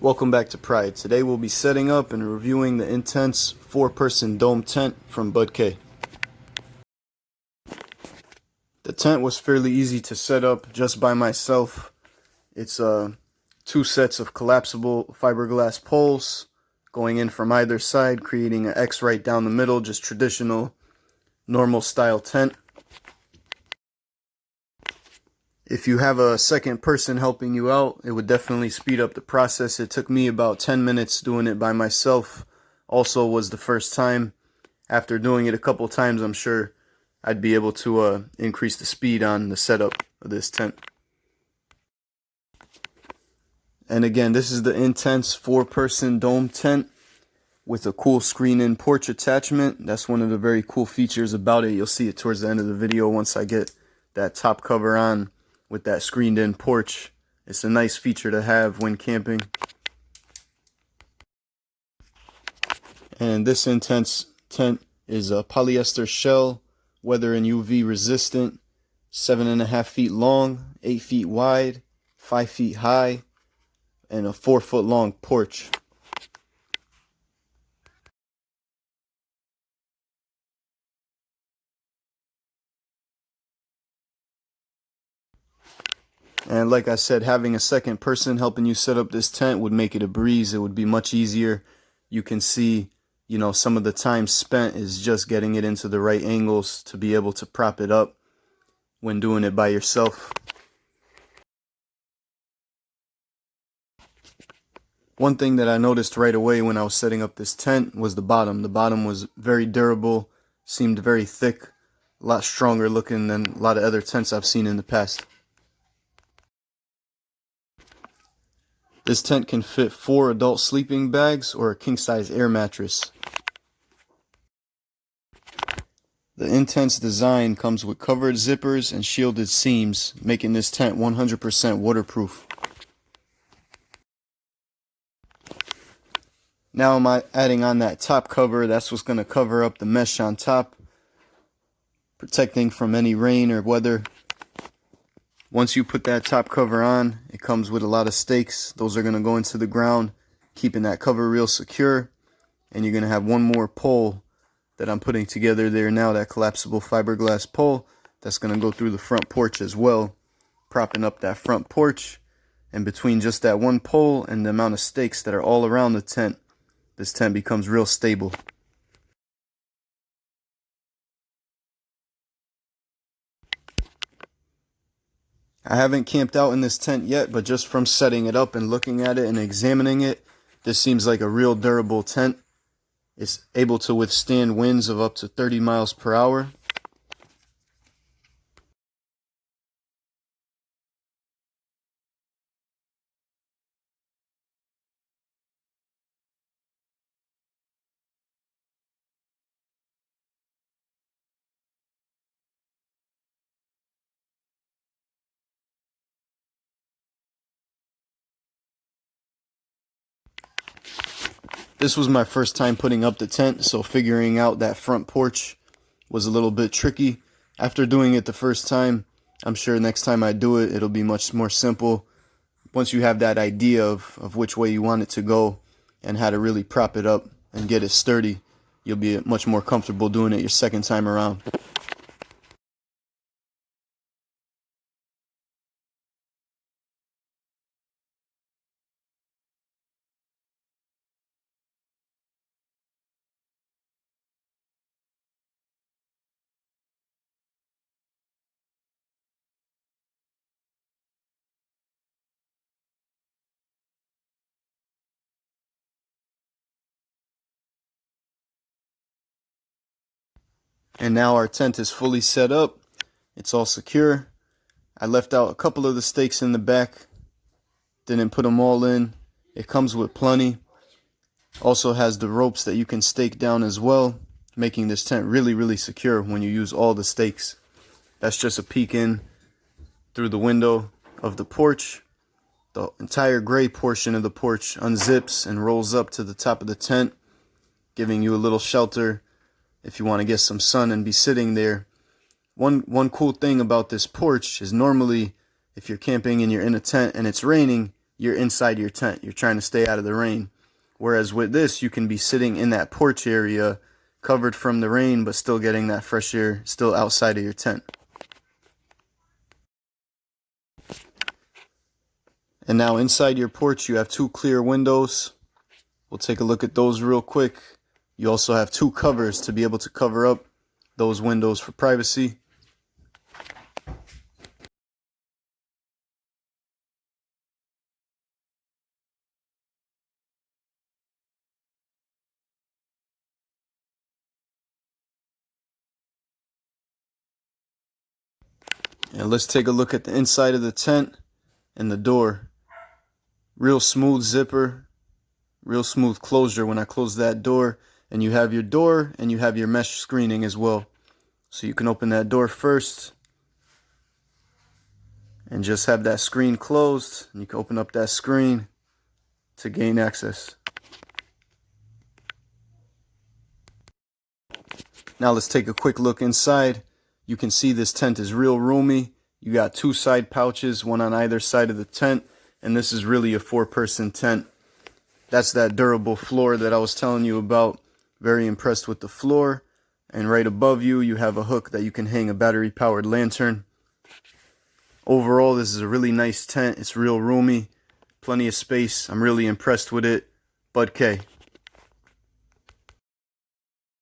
Welcome back to Pride. Today we'll be setting up and reviewing the Intense 4-person dome tent from Bud K. The tent was fairly easy to set up just by myself. It's 2 sets of collapsible fiberglass poles going in from either side, creating an X right down the middle, just traditional normal style tent. If you have a second person helping you out, it would definitely speed up the process. It took me about 10 minutes doing it by myself. Also was the first time. After doing it a couple times, I'm sure I'd be able to increase the speed on the setup of this tent. And again, this is the Intense 4-person dome tent with a cool screen-in porch attachment. That's one of the very cool features about it. You'll see it towards the end of the video once I get that top cover on with that screened-in porch. It's a nice feature to have when camping. And this Intense tent is a polyester shell, weather and UV resistant, 7.5 feet long, 8 feet wide, 5 feet high, and a 4-foot long porch. And like I said, having a second person helping you set up this tent would make it a breeze. It would be much easier. You can see, some of the time spent is just getting it into the right angles to be able to prop it up when doing it by yourself. One thing that I noticed right away when I was setting up this tent was the bottom. The bottom was very durable, seemed very thick, a lot stronger looking than a lot of other tents I've seen in the past. This tent can fit 4 adult sleeping bags or a king-size air mattress. The Intense design comes with covered zippers and shielded seams, making this tent 100% waterproof. Now I'm adding on that top cover. That's what's going to cover up the mesh on top, protecting from any rain or weather. Once you put that top cover on, it comes with a lot of stakes. Those are going to go into the ground, keeping that cover real secure. And you're going to have one more pole that I'm putting together there now, that collapsible fiberglass pole that's going to go through the front porch as well, propping up that front porch. And between just that one pole and the amount of stakes that are all around the tent, this tent becomes real stable. I haven't camped out in this tent yet, but just from setting it up and looking at it and examining it, this seems like a real durable tent. It's able to withstand winds of up to 30 miles per hour. This was my first time putting up the tent, so figuring out that front porch was a little bit tricky. After doing it the first time, I'm sure next time I do it, it'll be much more simple. Once you have that idea of which way you want it to go and how to really prop it up and get it sturdy, you'll be much more comfortable doing it your second time around. And now our tent is fully set up. It's all secure. I left out a couple of the stakes in the back. Didn't put them all in. It comes with plenty. Also has the ropes that you can stake down as well, making this tent really, really secure when you use all the stakes. That's just a peek in through the window of the porch. The entire gray portion of the porch unzips and rolls up to the top of the tent, giving you a little shelter if you want to get some sun and be sitting there. One cool thing about this porch is normally if you're camping and you're in a tent and it's raining, you're inside your tent. You're trying to stay out of the rain. Whereas with this, you can be sitting in that porch area, covered from the rain, but still getting that fresh air, still outside of your tent. And now inside your porch, you have 2 clear windows. We'll take a look at those real quick. You also have 2 covers to be able to cover up those windows for privacy. And let's take a look at the inside of the tent and the door. Real smooth zipper, real smooth closure when I close that door. And you have your door and you have your mesh screening as well. So you can open that door first and just have that screen closed. And you can open up that screen to gain access. Now let's take a quick look inside. You can see this tent is real roomy. You got 2 side pouches, one on either side of the tent. And this is really a 4-person tent. That's that durable floor that I was telling you about. Very impressed with the floor. And right above you, you have a hook that you can hang a battery-powered lantern. Overall, this is a really nice tent. It's real roomy. Plenty of space. I'm really impressed with it. Bud K.